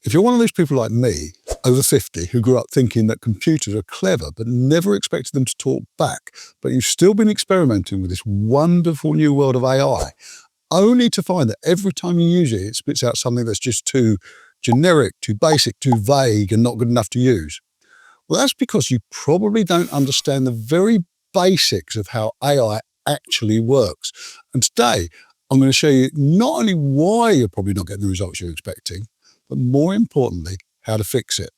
If you're one of those people like me, over 50, who grew up thinking that computers are clever but never expected them to talk back, but you've still been experimenting with this wonderful new world of AI, only to find that every time you use it, it spits out something that's just too generic, too basic, too vague, and not good enough to use. Well, that's because you probably don't understand the very basics of how AI actually works. And today, I'm going to show you not only why you're probably not getting the results you're expecting, but more importantly, how to fix it.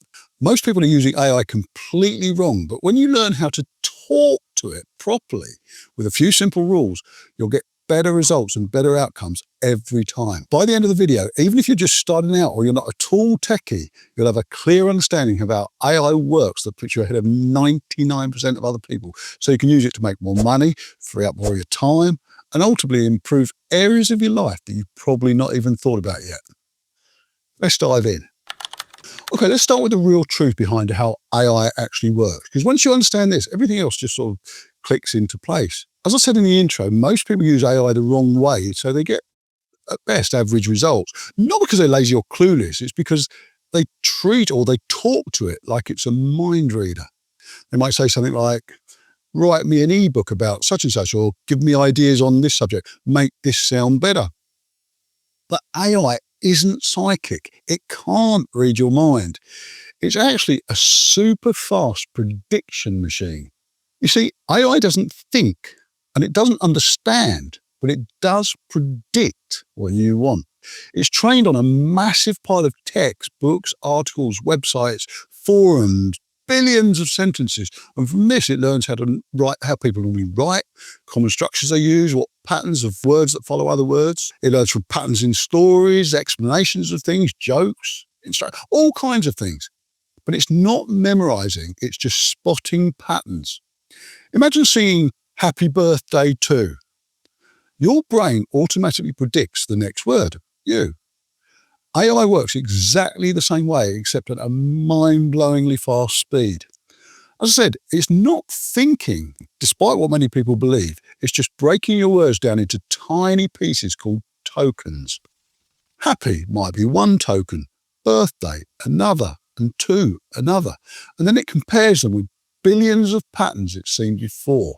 Most people are using AI completely wrong, but when you learn how to talk to it properly with a few simple rules, you'll get better results and better outcomes every time. By the end of the video, even if you're just starting out or you're not at all techie, you'll have a clear understanding of how AI works that puts you ahead of 99% of other people. So you can use it to make more money, free up more of your time, and ultimately improve areas of your life that you've probably not even thought about yet. Let's dive in. Okay, let's start with the real truth behind how AI actually works. Because once you understand this, everything else just sort of clicks into place. As I said in the intro, most people use AI the wrong way, so they get, at best, average results. Not because they're lazy or clueless, it's because they treat or they talk to it like it's a mind reader. They might say something like, write me an ebook about such and such, or give me ideas on this subject, make this sound better. But AI isn't psychic. It can't read your mind. It's actually a super fast prediction machine. You see, AI doesn't think and it doesn't understand, but it does predict what you want. It's trained on a massive pile of text, books, articles, websites, forums, billions of sentences. And from this, it learns how to write, how people normally write, common structures they use, what patterns of words that follow other words. It learns from patterns in stories, explanations of things, jokes, all kinds of things. But it's not memorizing, it's just spotting patterns. Imagine singing Happy Birthday to. Your brain automatically predicts the next word, you. AI works exactly the same way, except at a mind-blowingly fast speed. As I said, it's not thinking, despite what many people believe. It's just breaking your words down into tiny pieces called tokens. Happy might be one token, birthday another, and to another. And then it compares them with billions of patterns it's seen before.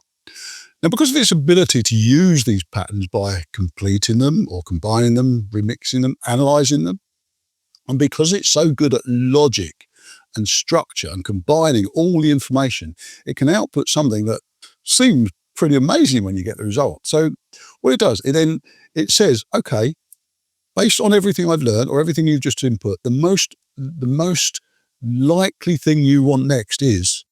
Now, because of its ability to use these patterns by completing them or combining them, remixing them, analysing them, and because it's so good at logic and structure and combining all the information, it can output something that seems pretty amazing when you get the result. So what it does, it says, okay, based on everything I've learned or everything you've just input, the most likely thing you want next is,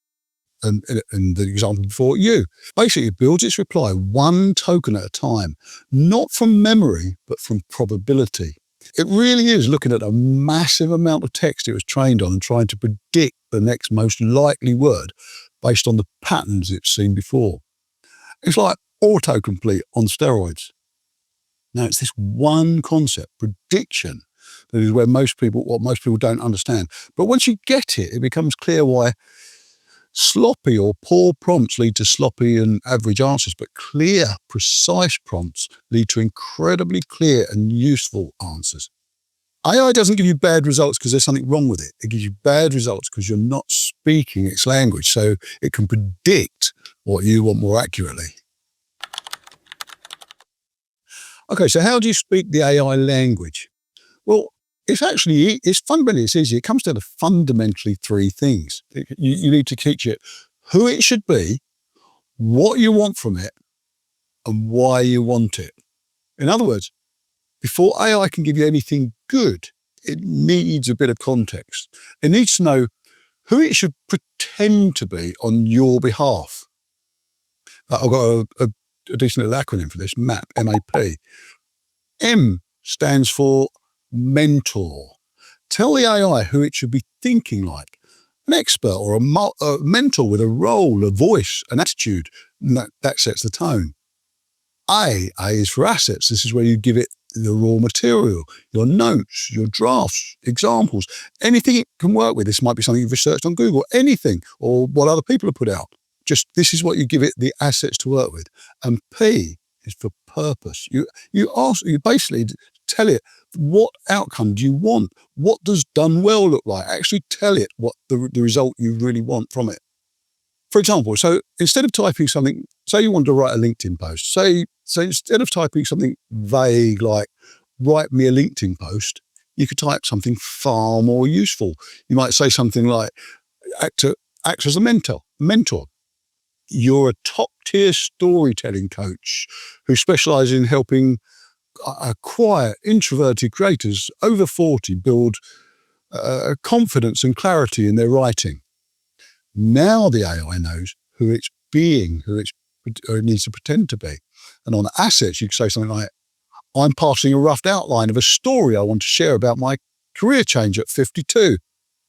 and the example before, you. Basically, it builds its reply one token at a time, not from memory, but from probability. It really is looking at a massive amount of text it was trained on and trying to predict the next most likely word based on the patterns it's seen before. It's like autocomplete on steroids. Now, it's this one concept, prediction, that is what most people don't understand. But once you get it, it becomes clear why sloppy or poor prompts lead to sloppy and average answers, but clear, precise prompts lead to incredibly clear and useful answers. AI doesn't give you bad results because there's something wrong with it. It gives you bad results because you're not speaking its language, so it can predict what you want more accurately. Okay, so how do you speak the AI language? Well, it's fundamentally easy. It comes down to fundamentally three things. You need to teach it who it should be, what you want from it, and why you want it. In other words, before AI can give you anything good, it needs a bit of context. It needs to know who it should pretend to be on your behalf. I've got a decent little acronym for this, MAP, M-A-P. M stands for mentor. Tell the AI who it should be thinking like. An expert or a mentor with a role, a voice, an attitude. And that sets the tone. A is for assets. This is where you give it the raw material, your notes, your drafts, examples, anything it can work with. This might be something you've researched on Google, anything, or what other people have put out. Just this is what you give it the assets to work with. And P is for purpose. You basically Tell it, what outcome do you want? What does done well look like? Actually tell it what the result you really want from it. For example, so instead of typing something, say you want to write a LinkedIn post, say instead of typing something vague like, write me a LinkedIn post, you could type something far more useful. You might say something like, act as a mentor. You're a top-tier storytelling coach who specializes in helping quiet, introverted creators over 40 build confidence and clarity in their writing. Now the AI knows who it's being, who it needs to pretend to be. And on assets, you can say something like, I'm passing a rough outline of a story I want to share about my career change at 52.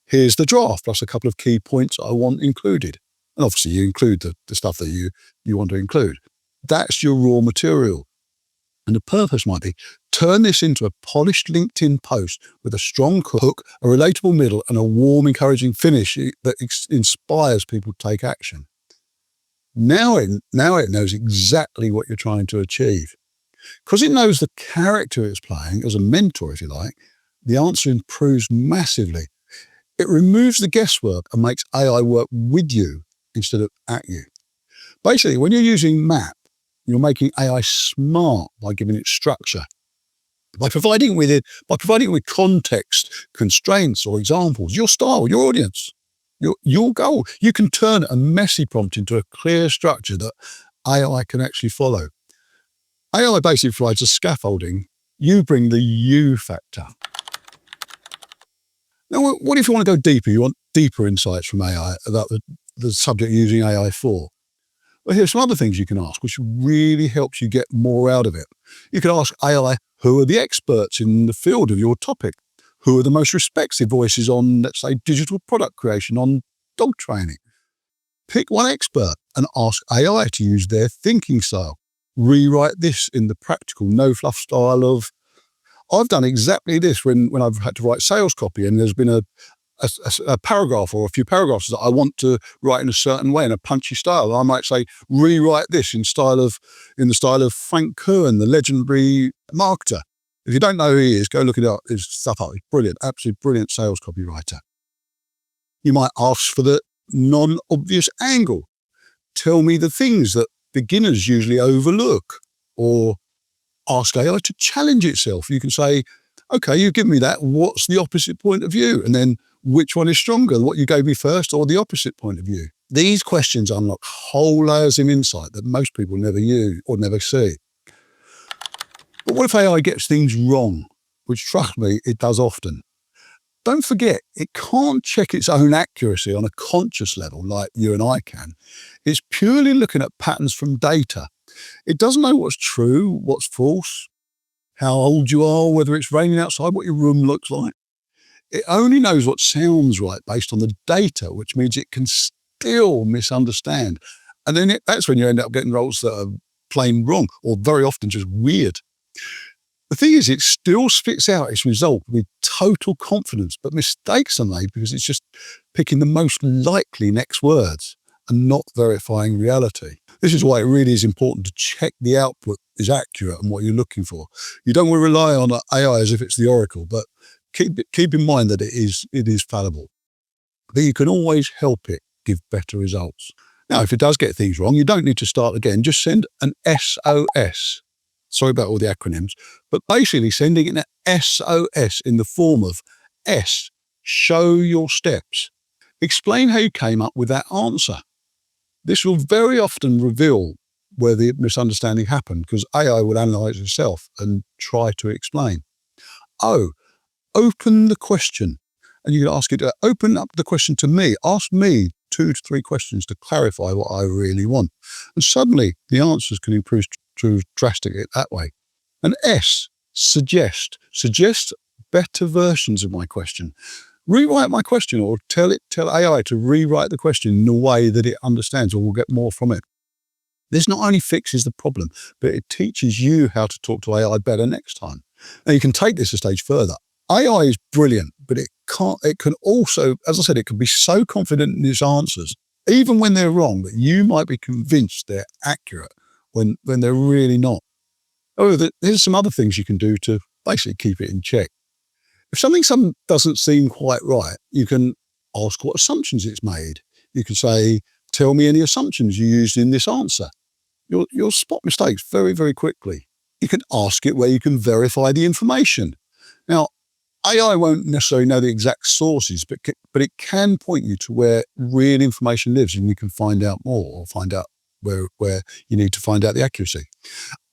Here's the draft, plus a couple of key points I want included. And obviously you include the stuff that you want to include. That's your raw material. And the purpose might be, turn this into a polished LinkedIn post with a strong hook, a relatable middle, and a warm, encouraging finish that inspires people to take action. Now it knows exactly what you're trying to achieve. Because it knows the character it's playing as a mentor, if you like, the answer improves massively. It removes the guesswork and makes AI work with you instead of at you. Basically, when you're using MAP, you're making AI smart by giving it structure. By providing it with context, constraints, or examples, your style, your audience, your goal. You can turn a messy prompt into a clear structure that AI can actually follow. AI basically provides the scaffolding. You bring the you factor. Now, what if you want to go deeper? You want deeper insights from AI about the subject you're using AI for? Well, here's some other things you can ask, which really helps you get more out of it. You can ask AI, who are the experts in the field of your topic? Who are the most respected voices on, let's say, digital product creation, on dog training? Pick one expert and ask AI to use their thinking style. Rewrite this in the practical, no-fluff style of, I've done exactly this when I've had to write sales copy and there's been a paragraph or a few paragraphs that I want to write in a certain way, in a punchy style. I might say, rewrite this in the style of Frank Kern, the legendary marketer. If you don't know who he is, go look it up. His stuff up. He's brilliant, absolutely brilliant sales copywriter. You might ask for the non-obvious angle. Tell me the things that beginners usually overlook, or ask AI to challenge itself. You can say, okay, you've given me that. What's the opposite point of view? And then which one is stronger, what you gave me first or the opposite point of view? These questions unlock whole layers of insight that most people never use or never see. But what if AI gets things wrong? Which, trust me, it does often. Don't forget, it can't check its own accuracy on a conscious level like you and I can. It's purely looking at patterns from data. It doesn't know what's true, what's false, how old you are, whether it's raining outside, what your room looks like. It only knows what sounds right based on the data, which means it can still misunderstand. And then that's when you end up getting results that are plain wrong or very often just weird. The thing is, it still spits out its result with total confidence, but mistakes are made because it's just picking the most likely next words and not verifying reality. This is why it really is important to check the output is accurate and what you're looking for. You don't want to rely on AI as if it's the oracle, but keep in mind that it is fallible. But you can always help it give better results. Now, if it does get things wrong, you don't need to start again. Just send an SOS. Sorry about all the acronyms, but basically sending an SOS in the form of S, show your steps. Explain how you came up with that answer. This will very often reveal where the misunderstanding happened because AI will analyze itself and try to explain. O, open the question. And you can ask it to open up the question to me. Ask me 2 to 3 questions to clarify what I really want. And suddenly the answers can improve drastically that way. And S, suggest. Suggest better versions of my question. Rewrite my question or tell AI to rewrite the question in a way that it understands or will get more from it. This not only fixes the problem, but it teaches you how to talk to AI better next time. Now you can take this a stage further. AI is brilliant, but it can also, as I said, it can be so confident in its answers, even when they're wrong, that you might be convinced they're accurate when they're really not. Oh, here's some other things you can do to basically keep it in check. If something doesn't seem quite right, you can ask what assumptions it's made. You can say, tell me any assumptions you used in this answer. You'll spot mistakes very, very quickly. You can ask it where you can verify the information. Now, AI won't necessarily know the exact sources, but it can point you to where real information lives, and you can find out more, or find out where you need to find out the accuracy.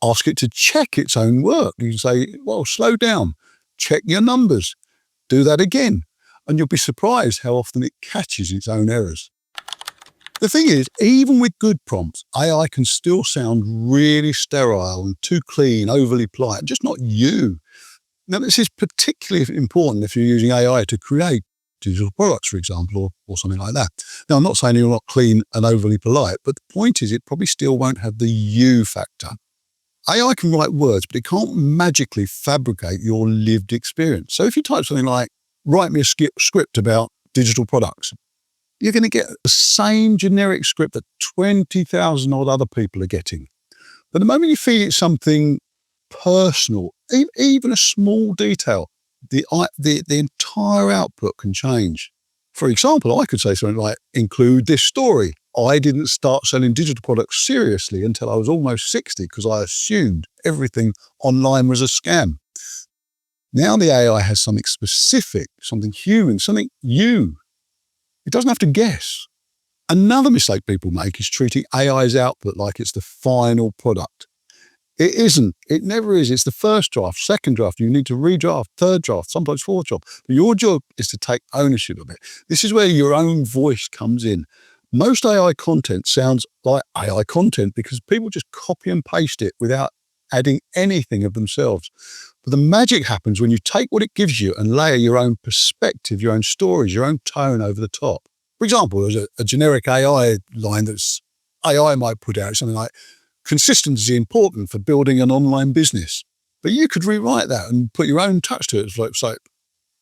Ask it to check its own work. You can say, well, slow down, check your numbers, do that again. And you'll be surprised how often it catches its own errors. The thing is, even with good prompts, AI can still sound really sterile and too clean, overly polite, just not you. Now, this is particularly important if you're using AI to create digital products, for example, or something like that. Now, I'm not saying you're not clean and overly polite, but the point is it probably still won't have the you factor. AI can write words, but it can't magically fabricate your lived experience. So if you type something like, write me a script about digital products, you're going to get the same generic script that 20,000 odd other people are getting. But the moment you feed it something personal, even a small detail, the entire output can change. For example, I could say something like, include this story. I didn't start selling digital products seriously until I was almost 60 because I assumed everything online was a scam. Now the AI has something specific, something human, something you. It doesn't have to guess. Another mistake people make is treating AI's output like it's the final product. It isn't. It never is. It's the first draft, second draft. You need to redraft, third draft, sometimes fourth draft. But your job is to take ownership of it. This is where your own voice comes in. Most AI content sounds like AI content because people just copy and paste it without adding anything of themselves. But the magic happens when you take what it gives you and layer your own perspective, your own stories, your own tone over the top. For example, there's a generic AI line that's AI might put out something like, consistency is important for building an online business. But you could rewrite that and put your own touch to it. It's like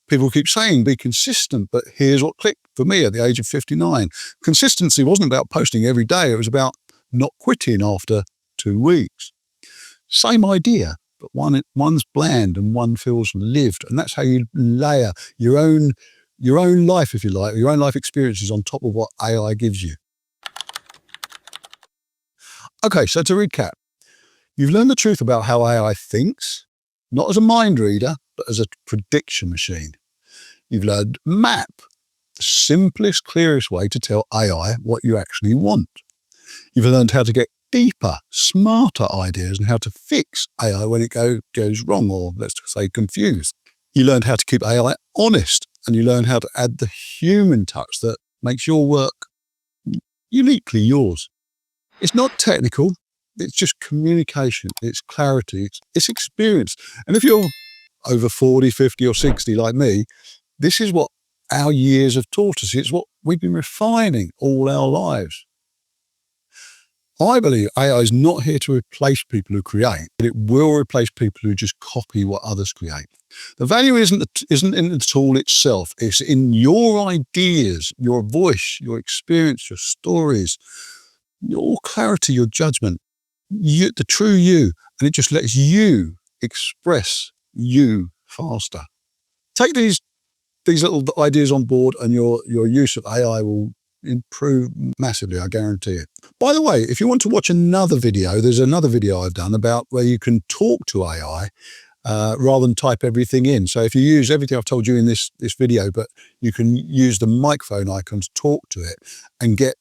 people keep saying, be consistent, but here's what clicked for me at the age of 59. Consistency wasn't about posting every day. It was about not quitting after 2 weeks. Same idea, but one's bland and one feels lived. And that's how you layer your own life, if you like, your own life experiences on top of what AI gives you. Okay, so to recap, you've learned the truth about how AI thinks, not as a mind reader, but as a prediction machine. You've learned map, the simplest, clearest way to tell AI what you actually want. You've learned how to get deeper, smarter ideas and how to fix AI when it goes wrong, or let's say confused. You learned how to keep AI honest, and you learn how to add the human touch that makes your work uniquely yours. It's not technical, it's just communication, it's clarity, it's experience. And if you're over 40, 50 or 60 like me, this is what our years have taught us. It's what we've been refining all our lives. I believe AI is not here to replace people who create, but it will replace people who just copy what others create. The value isn't in the tool itself, it's in your ideas, your voice, your experience, your stories, your clarity, your judgment, the true you, and it just lets you express you faster. Take these little ideas on board and your use of AI will improve massively, I guarantee it. By the way, if you want to watch another video, there's another video I've done about where you can talk to AI rather than type everything in. So if you use everything I've told you in this video, but you can use the microphone icon to talk to it and get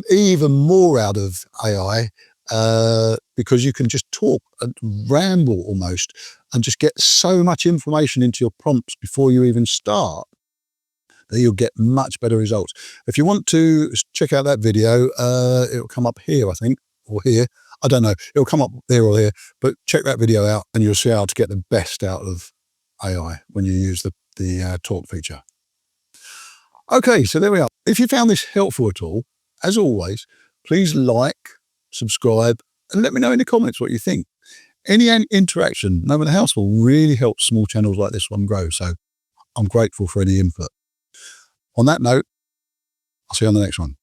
even more out of AI because you can just talk and ramble almost and just get so much information into your prompts before you even start that you'll get much better results. If you want to check out that video, it'll come up here, I think, or here. I don't know. It'll come up there or here, but check that video out and you'll see how to get the best out of AI when you use the talk feature. Okay, so there we are. If you found this helpful at all, as always, please like, subscribe, and let me know in the comments what you think. Any interaction, no matter how small, really helps small channels like this one grow. So I'm grateful for any input. On that note, I'll see you on the next one.